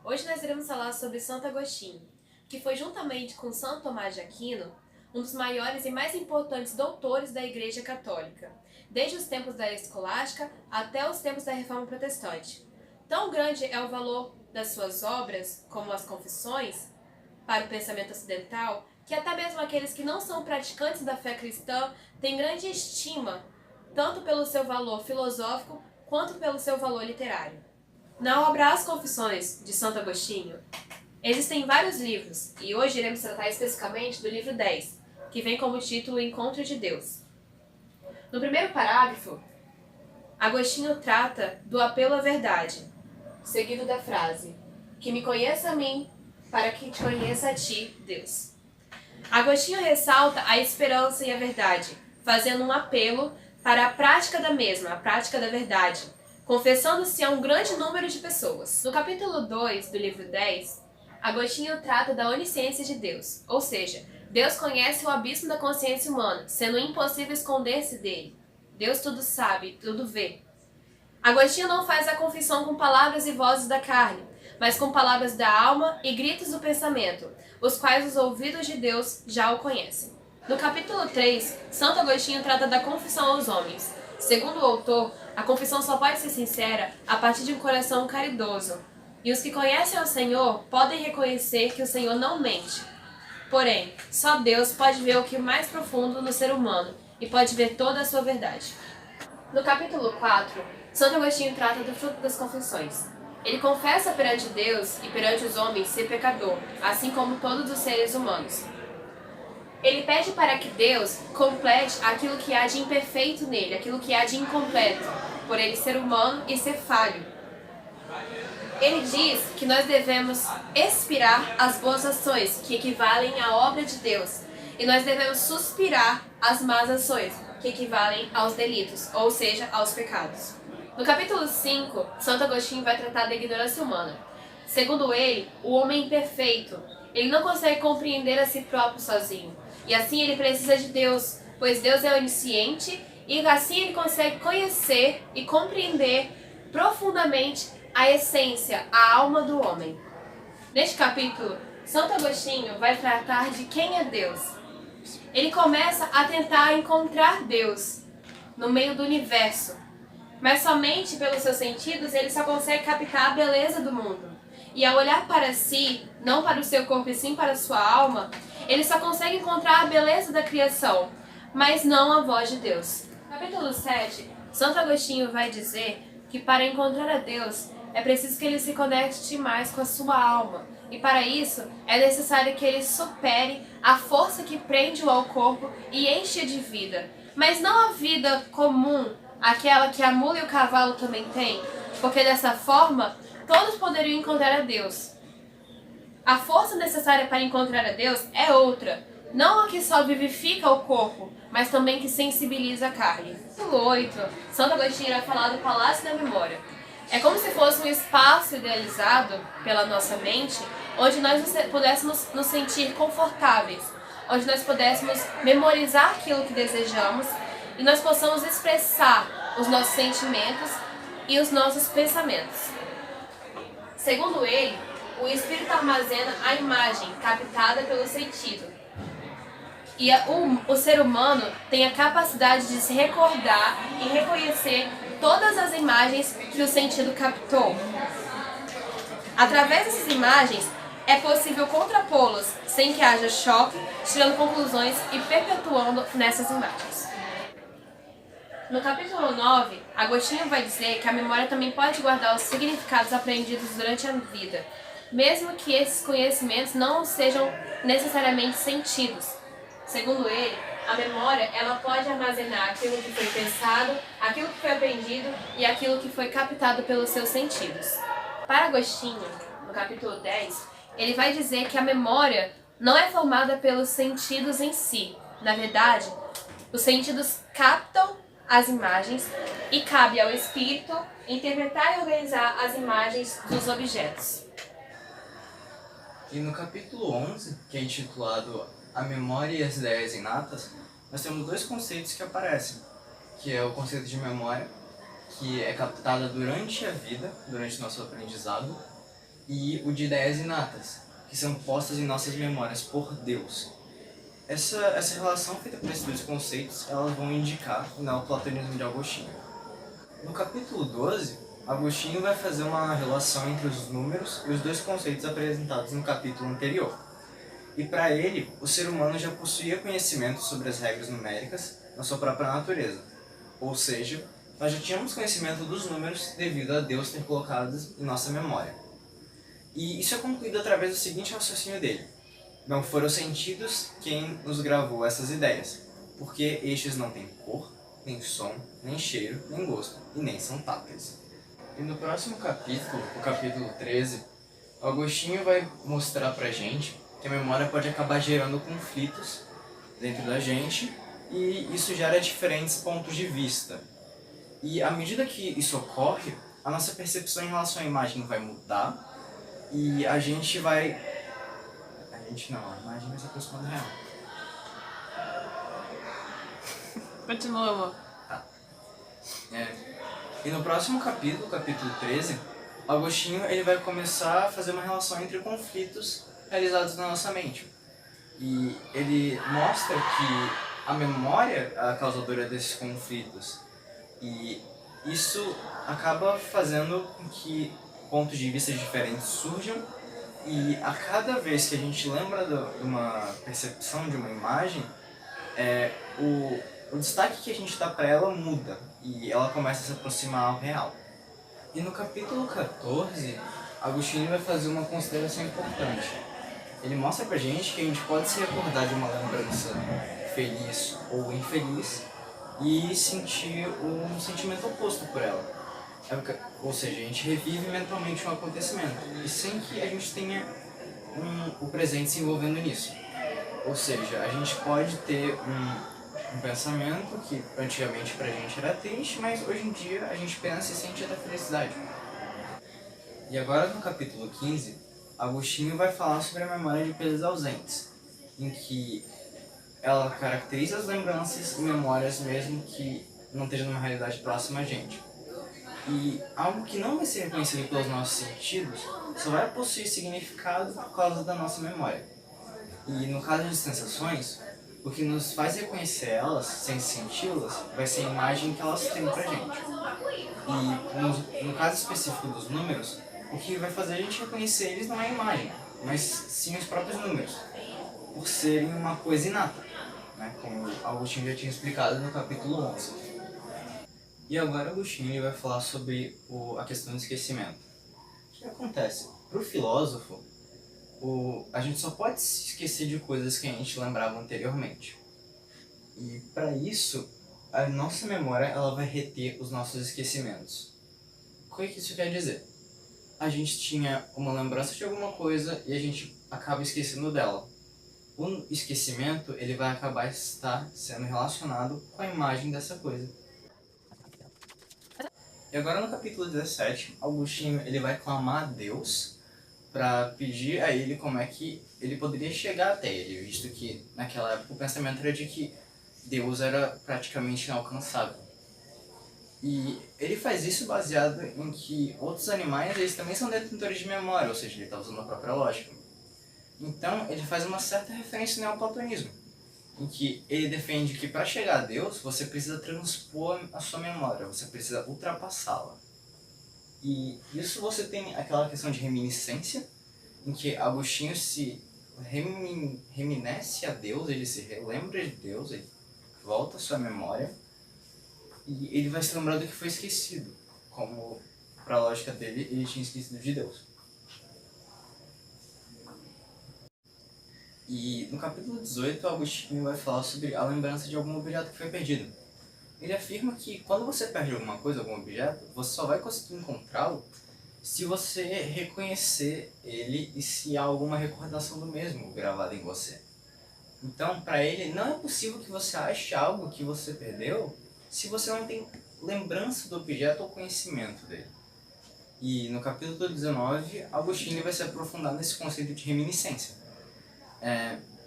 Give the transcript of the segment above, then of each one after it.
Hoje nós iremos falar sobre Santo Agostinho, que foi juntamente com Santo Tomás de Aquino um dos maiores e mais importantes doutores da Igreja Católica, desde os tempos da Escolástica até os tempos da Reforma Protestante. Tão grande é o valor das suas obras, como as Confissões, para o pensamento ocidental, que até mesmo aqueles que não são praticantes da fé cristã têm grande estima, tanto pelo seu valor filosófico quanto pelo seu valor literário. Na obra As Confissões, de Santo Agostinho, existem vários livros, e hoje iremos tratar especificamente do livro 10, que vem como título Encontro de Deus. No primeiro parágrafo, Agostinho trata do apelo à verdade, seguido da frase: que me conheça a mim, para que te conheça a ti, Deus. Agostinho ressalta a esperança e a verdade, fazendo um apelo para a prática da mesma, a prática da verdade, confessando-se a um grande número de pessoas. No capítulo 2 do livro 10, Agostinho trata da onisciência de Deus, ou seja, Deus conhece o abismo da consciência humana, sendo impossível esconder-se dele. Deus tudo sabe, tudo vê. Agostinho não faz a confissão com palavras e vozes da carne, mas com palavras da alma e gritos do pensamento, os quais os ouvidos de Deus já o conhecem. No capítulo 3, Santo Agostinho trata da confissão aos homens. Segundo o autor, a confissão só pode ser sincera a partir de um coração caridoso, e os que conhecem ao Senhor podem reconhecer que o Senhor não mente. Porém, só Deus pode ver o que é mais profundo no ser humano e pode ver toda a sua verdade. No capítulo 4, Santo Agostinho trata do fruto das confissões. Ele confessa perante Deus e perante os homens ser pecador, assim como todos os seres humanos. Ele pede para que Deus complete aquilo que há de imperfeito nele, aquilo que há de incompleto, por ele ser humano e ser falho. Ele diz que nós devemos expirar as boas ações, que equivalem à obra de Deus, e nós devemos suspirar as más ações, que equivalem aos delitos, ou seja, aos pecados. No capítulo 5, Santo Agostinho vai tratar da ignorância humana. Segundo ele, o homem imperfeito, ele não consegue compreender a si próprio sozinho, e assim ele precisa de Deus, pois Deus é onisciente, e assim ele consegue conhecer e compreender profundamente a essência, a alma do homem. Neste capítulo, Santo Agostinho vai tratar de quem é Deus. Ele começa a tentar encontrar Deus no meio do universo, mas somente pelos seus sentidos ele só consegue captar a beleza do mundo. E ao olhar para si, não para o seu corpo e sim para a sua alma, ele só consegue encontrar a beleza da criação, mas não a voz de Deus. No capítulo 7, Santo Agostinho vai dizer que para encontrar a Deus é preciso que ele se conecte mais com a sua alma. E para isso é necessário que ele supere a força que prende-o ao corpo e enche de vida. Mas não a vida comum, aquela que a mula e o cavalo também têm, porque dessa forma todos poderiam encontrar a Deus. A força necessária para encontrar a Deus é outra, não a que só vivifica o corpo, mas também que sensibiliza a carne. Capítulo 8, Santo Agostinho irá falar do Palácio da Memória. É como se fosse um espaço idealizado pela nossa mente, onde nós pudéssemos nos sentir confortáveis, onde nós pudéssemos memorizar aquilo que desejamos e nós possamos expressar os nossos sentimentos e os nossos pensamentos. Segundo ele, o espírito armazena a imagem captada pelo sentido. E o ser humano tem a capacidade de se recordar e reconhecer todas as imagens que o sentido captou. Através dessas imagens, é possível contrapô-los sem que haja choque, tirando conclusões e perpetuando nessas imagens. No capítulo 9, Agostinho vai dizer que a memória também pode guardar os significados aprendidos durante a vida, mesmo que esses conhecimentos não sejam necessariamente sentidos. Segundo ele, a memória ela pode armazenar aquilo que foi pensado, aquilo que foi aprendido e aquilo que foi captado pelos seus sentidos. Para Agostinho, no capítulo 10, ele vai dizer que a memória não é formada pelos sentidos em si. Na verdade, os sentidos captam as imagens e cabe ao espírito interpretar e organizar as imagens dos objetos. E no capítulo 11, que é intitulado A Memória e as Ideias Inatas, nós temos dois conceitos que aparecem, que é o conceito de memória, que é captada durante a vida, durante nosso aprendizado, e o de ideias inatas, que são postas em nossas memórias por Deus. Essa relação feita por esses dois conceitos, elas vão indicar o neoplatonismo de Agostinho. No capítulo 12, Agostinho vai fazer uma relação entre os números e os dois conceitos apresentados no capítulo anterior. E para ele, o ser humano já possuía conhecimento sobre as regras numéricas na sua própria natureza. Ou seja, nós já tínhamos conhecimento dos números devido a Deus ter colocados em nossa memória. E isso é concluído através do seguinte raciocínio dele: não foram os sentidos quem nos gravou essas ideias, porque estes não têm cor, nem som, nem cheiro, nem gosto, e nem são táteis. E no próximo capítulo, o capítulo 13, Agostinho vai mostrar pra gente que a memória pode acabar gerando conflitos dentro da gente, e isso gera diferentes pontos de vista. E à medida que isso ocorre, a nossa percepção em relação à imagem vai mudar, e a gente vai... A imagem vai se aproximar da real. Continua, amor. E no próximo capítulo, capítulo 13, Agostinho ele vai começar a fazer uma relação entre conflitos realizados na nossa mente. E ele mostra que a memória é a causadora desses conflitos. E isso acaba fazendo com que pontos de vista diferentes surjam. E a cada vez que a gente lembra de uma percepção de uma imagem, o destaque que a gente dá para ela muda e ela começa a se aproximar ao real. E no capítulo 14, Agostinho vai fazer uma consideração importante. Ele mostra pra gente que a gente pode se recordar de uma lembrança feliz ou infeliz e sentir um sentimento oposto por ela. Ou seja, a gente revive mentalmente um acontecimento e sem que a gente tenha o presente se envolvendo nisso. Ou seja, a gente pode ter um pensamento que antigamente pra gente era triste, mas hoje em dia a gente pensa e sente até felicidade. E agora no capítulo 15, Agostinho vai falar sobre a memória de pesos ausentes, em que ela caracteriza as lembranças e memórias mesmo que não esteja numa realidade próxima a gente. E algo que não vai ser reconhecido pelos nossos sentidos só vai possuir significado por causa da nossa memória. E no caso de sensações, o que nos faz reconhecer elas, sem senti-las, vai ser a imagem que elas têm pra gente. E no caso específico dos números, o que vai fazer a gente reconhecer eles não é a imagem, mas sim os próprios números, por serem uma coisa inata, né? Como Agostinho já tinha explicado no capítulo 11. E agora Agostinho vai falar sobre a questão do esquecimento. O que acontece? Para o filósofo, a gente só pode se esquecer de coisas que a gente lembrava anteriormente. E para isso, a nossa memória ela vai reter os nossos esquecimentos. O que isso quer dizer? A gente tinha uma lembrança de alguma coisa e a gente acaba esquecendo dela. O esquecimento ele vai acabar sendo relacionado com a imagem dessa coisa. E agora no capítulo 17, Agostinho ele vai clamar a Deus para pedir a ele como é que ele poderia chegar até ele, visto que naquela época o pensamento era de que Deus era praticamente inalcançável. E ele faz isso baseado em que outros animais eles também são detentores de memória, ou seja, ele está usando a própria lógica. Então ele faz uma certa referência ao neoplatonismo, em que ele defende que para chegar a Deus você precisa transpor a sua memória, você precisa ultrapassá-la. E isso você tem aquela questão de reminiscência, em que Agostinho se reminisce a Deus, ele se relembra de Deus, ele volta à sua memória, e ele vai se lembrar do que foi esquecido, como para a lógica dele ele tinha esquecido de Deus. E no capítulo 18, Agostinho vai falar sobre a lembrança de algum objeto que foi perdido. Ele afirma que quando você perde alguma coisa, algum objeto, você só vai conseguir encontrá-lo se você reconhecer ele e se há alguma recordação do mesmo gravada em você. Então, para ele, não é possível que você ache algo que você perdeu se você não tem lembrança do objeto ou conhecimento dele. E no capítulo 19, Agostinho vai se aprofundar nesse conceito de reminiscência.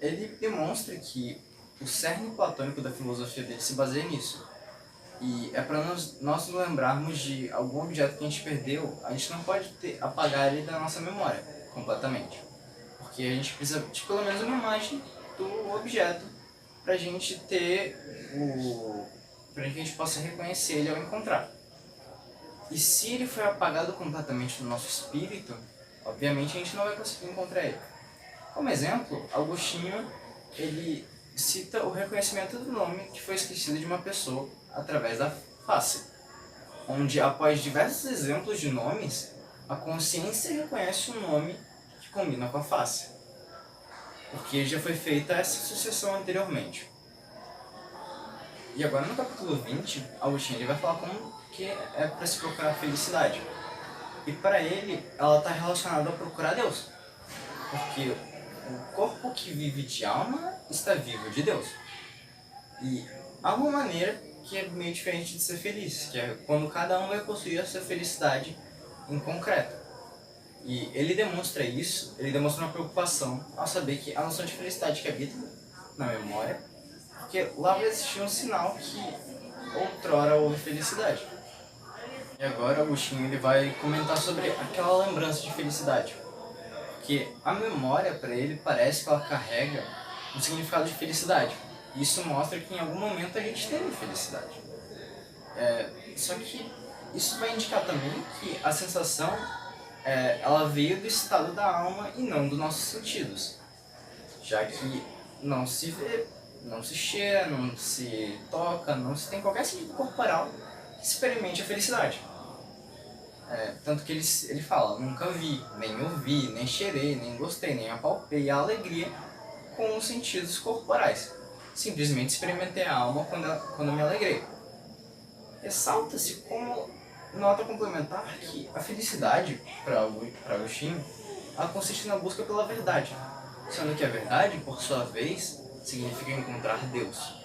Ele demonstra que o cerne platônico da filosofia dele se baseia nisso. E é para nós nos lembrarmos de algum objeto que a gente perdeu, a gente não pode apagar ele da nossa memória completamente. Porque a gente precisa de pelo menos uma imagem do objeto para a gente ter para que a gente possa reconhecer ele ao encontrar. E se ele foi apagado completamente do nosso espírito, obviamente a gente não vai conseguir encontrar ele. Como exemplo, Agostinho ele cita o reconhecimento do nome que foi esquecido de uma pessoa através da face, onde após diversos exemplos de nomes, a consciência reconhece um nome que combina com a face, porque já foi feita essa associação anteriormente. E agora no capítulo 20, Agostinho ele vai falar como que é para se procurar felicidade. E para ele, ela está relacionada a procurar Deus, porque o corpo que vive de alma está vivo de Deus. E há uma maneira que é meio diferente de ser feliz, que é quando cada um vai possuir a sua felicidade em concreto. E ele demonstra isso, ele demonstra uma preocupação ao saber que a noção de felicidade que habita na memória, porque lá vai existir um sinal que outrora houve felicidade. E agora Agostinho ele vai comentar sobre aquela lembrança de felicidade. Porque a memória, para ele, parece que ela carrega um significado de felicidade. Isso mostra que em algum momento a gente teve felicidade. Só que isso vai indicar também que a sensação ela veio do estado da alma e não dos nossos sentidos. Já que não se vê, não se cheira, não se toca, não se tem qualquer sentido corporal que experimente a felicidade. Tanto que ele fala, nunca vi, nem ouvi, nem cheirei, nem gostei, nem apalpei a alegria com os sentidos corporais. Simplesmente experimentei a alma quando me alegrei. Ressalta-se como nota complementar que a felicidade, para Agostinho, ela consiste na busca pela verdade, sendo que a verdade, por sua vez, significa encontrar Deus.